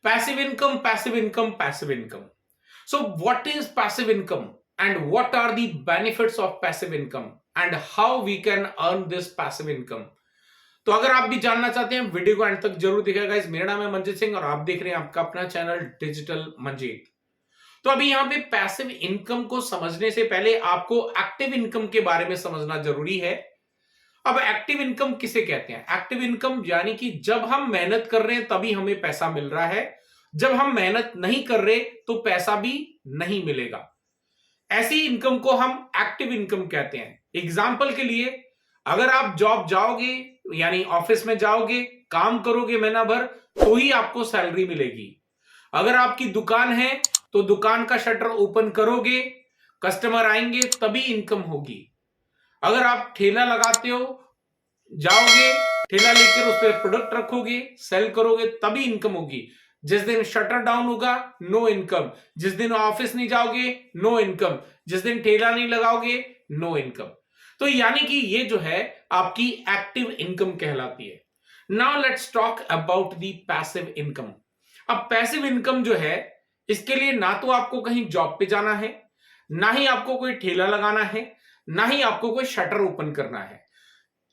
Passive income, passive income, passive income. So what is passive income and what are the benefits of passive income and how we can earn this passive income? तो अगर आप भी जानना चाहते हैं video को and तक जरूर देखिएगा गाइस। मेरा नाम है मंजीत सिंह और आप देख रहे हैं आपका अपना चैनल डिजिटल मंजीत। तो अभी यहाँ पे पैसिव इनकम को समझने से पहले आपको एक्टिव इनकम के बारे में समझना जरूरी है। अब एक्टिव इनकम किसे कहते हैं? एक्टिव इनकम यानी कि जब हम मेहनत कर रहे हैं तभी हमें पैसा मिल रहा है, जब हम मेहनत नहीं कर रहे तो पैसा भी नहीं मिलेगा। ऐसी इनकम को हम एक्टिव इनकम कहते हैं। एग्जाम्पल के लिए, अगर आप जॉब जाओगे यानी ऑफिस में जाओगे, काम करोगे महीना भर तो ही आपको सैलरी मिलेगी। अगर आपकी दुकान है तो दुकान का शटर ओपन करोगे, कस्टमर आएंगे तभी इनकम होगी। अगर आप ठेला लगाते हो, जाओगे ठेला लेकर उस पर प्रोडक्ट रखोगे, सेल करोगे तभी इनकम होगी। जिस दिन शटर डाउन होगा नो इनकम, जिस दिन ऑफिस नहीं जाओगे नो इनकम, जिस दिन ठेला नहीं लगाओगे नो इनकम। तो यानी कि ये जो है आपकी एक्टिव इनकम कहलाती है। Now let's talk about the passive income. अब पैसिव इनकम जो है, इसके लिए ना तो आपको कहीं जॉब पे जाना है, ना ही आपको कोई ठेला लगाना है, ना ही आपको कोई शटर ओपन करना है।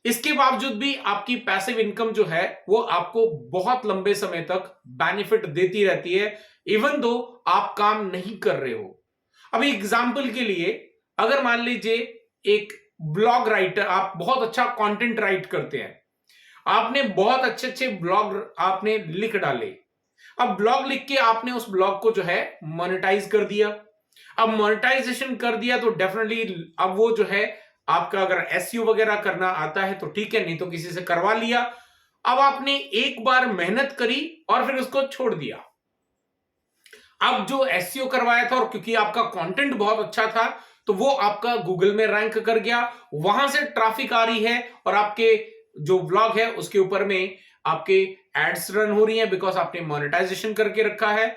इसके बावजूद भी आपकी पैसिव इनकम जो है वो आपको बहुत लंबे समय तक बेनिफिट देती रहती है, इवन दो आप काम नहीं कर रहे हो। अभी एग्जाम्पल के लिए, अगर मान लीजिए एक ब्लॉग राइटर, आप बहुत अच्छा कंटेंट राइट करते हैं, आपने बहुत अच्छे अच्छे ब्लॉग आपने लिख डाले। अब ब्लॉग लिख के आपने उस ब्लॉग को जो है मोनेटाइज कर दिया। अब मोनेटाइजेशन कर दिया तो डेफिनेटली अब वो जो है आपका, अगर एसईओ वगैरह करना आता है तो ठीक है, नहीं तो किसी से करवा लिया। अब आपने एक बार मेहनत करी और फिर उसको छोड़ दिया। अब जो एसईओ करवाया था और क्योंकि आपका कंटेंट बहुत अच्छा था तो वो आपका गूगल में रैंक कर गया, वहां से ट्रैफिक आ रही है और आपके जो ब्लॉग है उसके ऊपर में आपके एड्स रन हो रही हैं बिकॉज आपने मोनेटाइजेशन करके रखा है।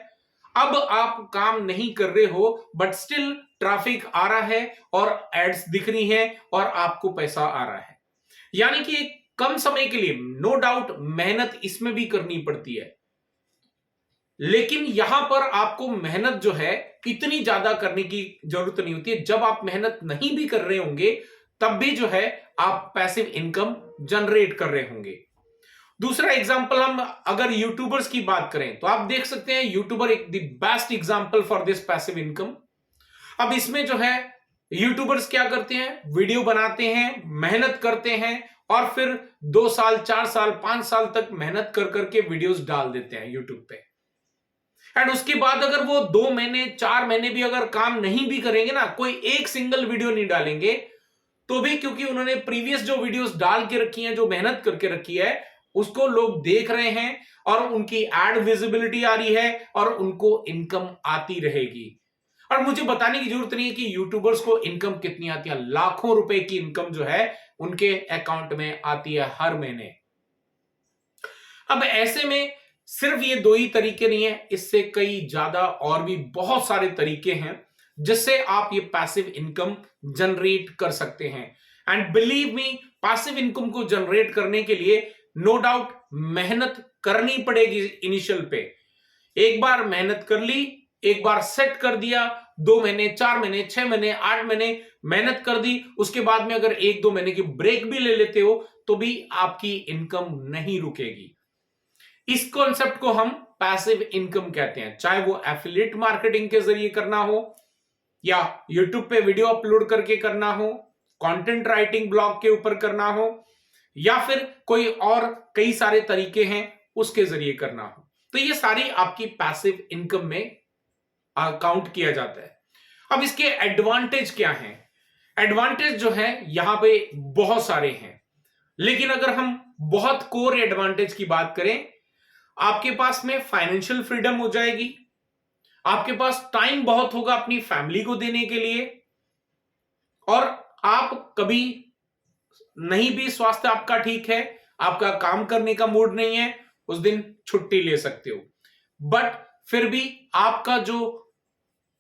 अब आप काम नहीं कर रहे हो बट स्टिल ट्रैफिक आ रहा है और एड्स दिख रही हैं और आपको पैसा आ रहा है। यानी कि कम समय के लिए नो डाउट मेहनत इसमें भी करनी पड़ती है, लेकिन यहां पर आपको मेहनत जो है इतनी ज्यादा करने की जरूरत नहीं होती है। जब आप मेहनत नहीं भी कर रहे होंगे तब भी जो है आप पैसिव इनकम जनरेट कर रहे होंगे। दूसरा एग्जांपल, हम अगर यूट्यूबर्स की बात करें तो आप देख सकते हैं यूट्यूबर एक the best example for this passive income. अब इसमें जो है यूट्यूबर्स क्या करते हैं, वीडियो बनाते हैं, मेहनत करते हैं और फिर 2 साल 4 साल 5 साल तक मेहनत कर करके वीडियोस डाल देते हैं यूट्यूब पे। एंड उसके बाद अगर वो 2 महीने 4 महीने भी अगर काम नहीं भी करेंगे ना, कोई एक सिंगल वीडियो नहीं डालेंगे, तो भी क्योंकि उन्होंने प्रीवियस जो वीडियोस डाल के रखी हैं, जो मेहनत करके रखी है, उसको लोग देख रहे हैं और उनकी एड विजिबिलिटी आ रही है और उनको इनकम आती रहेगी। और मुझे बताने की जरूरत नहीं है कि यूट्यूबर्स को इनकम कितनी आती है, लाखों रुपए की इनकम जो है उनके अकाउंट में आती है हर महीने। अब ऐसे में सिर्फ ये 2 ही तरीके नहीं है, इससे कई ज्यादा और भी बहुत सारे तरीके हैं जिससे आप ये पैसिव इनकम जनरेट कर सकते हैं। And believe me, passive income को जनरेट करने के लिए नो डाउट मेहनत करनी पड़ेगी। इनिशियल पे एक बार मेहनत कर ली, एक बार सेट कर दिया, 2 महीने 4 महीने 6 महीने 8 महीने मेहनत कर दी, उसके बाद में अगर 1-2 महीने की ब्रेक भी ले लेते हो तो भी आपकी इनकम नहीं रुकेगी। इस कॉन्सेप्ट को हम पैसिव इनकम कहते हैं, चाहे वो एफिलिएट मार्केटिंग के जरिए करना हो या यूट्यूब पे वीडियो अपलोड करके करना हो, कंटेंट राइटिंग ब्लॉग के ऊपर करना हो, या फिर कोई और कई सारे तरीके हैं उसके जरिए करना हो। तो ये सारी आपकी पैसिव इनकम में काउंट किया जाता है। अब इसके एडवांटेज क्या हैं? एडवांटेज जो है यहां पे बहुत सारे हैं, लेकिन अगर हम बहुत कोर एडवांटेज की बात करें, आपके पास में फाइनेंशियल फ्रीडम हो जाएगी, आपके पास टाइम बहुत होगा अपनी फैमिली को देने के लिए, और आप कभी नहीं भी स्वास्थ्य आपका ठीक है, आपका काम करने का मूड नहीं है, उस दिन छुट्टी ले सकते हो, बट फिर भी आपका जो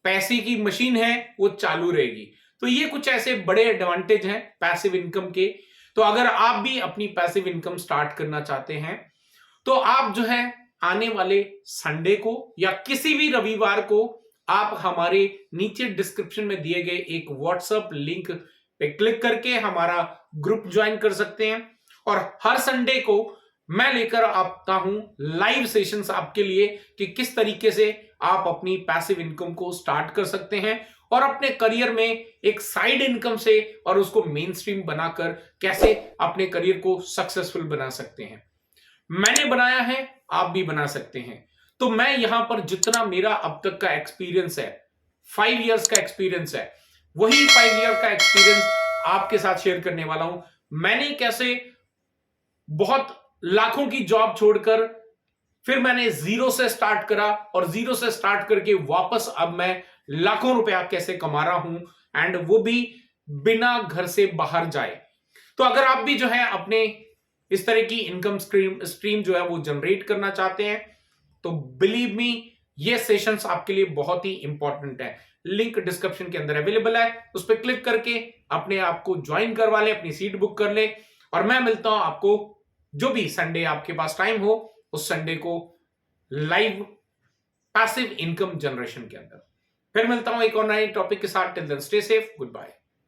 पैसे की मशीन है वो चालू रहेगी। तो ये कुछ ऐसे बड़े एडवांटेज हैं पैसिव इनकम के। तो अगर आप भी अपनी पैसिव इनकम स्टार्ट करना चाहते हैं तो आप जो है आने वाले संडे को या किसी भी रविवार को आप हमारे नीचे डिस्क्रिप्शन में दिए गए एक व्हाट्सएप लिंक पे क्लिक करके हमारा ग्रुप ज्वाइन कर सकते हैं। और हर संडे को मैं लेकर आता हूं लाइव सेशंस आपके लिए कि किस तरीके से आप अपनी पैसिव इनकम को स्टार्ट कर सकते हैं और अपने करियर में एक साइड इनकम से और उसको मेन स्ट्रीम बनाकर कैसे अपने करियर को सक्सेसफुल बना सकते हैं। मैंने बनाया है, आप भी बना सकते हैं। तो मैं यहां पर जितना मेरा अब तक का एक्सपीरियंस है, 5 इयर्स का एक्सपीरियंस है, वही 5 ईयर का एक्सपीरियंस आपके साथ शेयर करने वाला हूं। मैंने कैसे बहुत लाखों की जॉब छोड़कर फिर मैंने जीरो से स्टार्ट करा और जीरो से स्टार्ट करके वापस अब मैं लाखों रुपया कैसे कमा रहा हूं, एंड वो भी बिना घर से बाहर जाए। तो अगर आप भी जो है अपने इस तरह की इनकम स्ट्रीम जो है वो जनरेट करना चाहते हैं तो बिलीव मी ये सेशंस आपके लिए बहुत ही इंपॉर्टेंट है। लिंक डिस्क्रिप्शन के अंदर अवेलेबल है, उस पर क्लिक करके अपने आप को ज्वाइन करवा ले, अपनी सीट बुक कर ले। और मैं मिलता हूं आपको जो भी संडे आपके पास टाइम हो उस संडे को लाइव पैसिव इनकम जनरेशन के अंदर। फिर मिलता हूं एक और नए टॉपिक के साथ। Till then stay safe, good bye.